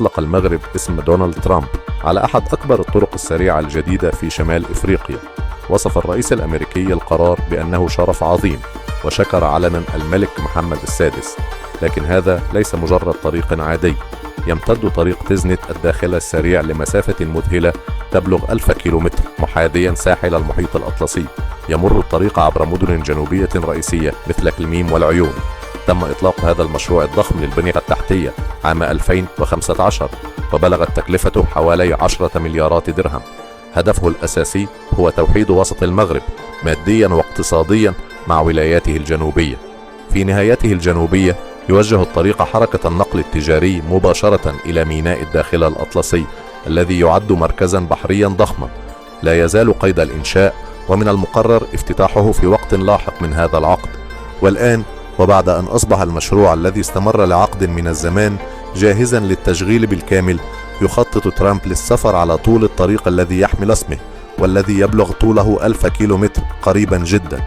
أطلق المغرب اسم دونالد ترامب على أحد أكبر الطرق السريعة الجديدة في شمال إفريقيا. وصف الرئيس الأمريكي القرار بأنه شرف عظيم، وشكر علنا الملك محمد السادس. لكن هذا ليس مجرد طريق عادي، يمتد طريق تزنت الداخلي السريع لمسافة مذهلة تبلغ 1000 كيلومتر، محاذيا ساحل المحيط الأطلسي. يمر الطريق عبر مدن جنوبية رئيسية مثل كلميم والعيون. تم إطلاق هذا المشروع الضخم للبنية التحتية عام 2015، وبلغت تكلفته حوالي 10 مليارات درهم. هدفه الأساسي هو توحيد وسط المغرب ماديا واقتصاديا مع ولاياته الجنوبية. في نهايته الجنوبية يوجه الطريق حركة النقل التجاري مباشرة إلى ميناء الداخلة الأطلسي الذي يعد مركزا بحريا ضخما لا يزال قيد الإنشاء، ومن المقرر افتتاحه في وقت لاحق من هذا العقد. والآن، وبعد أن أصبح المشروع الذي استمر لعقد من الزمان جاهزا للتشغيل بالكامل، يخطط ترامب للسفر على طول الطريق الذي يحمل اسمه والذي يبلغ طوله 1000 كيلومتر قريبا جدا.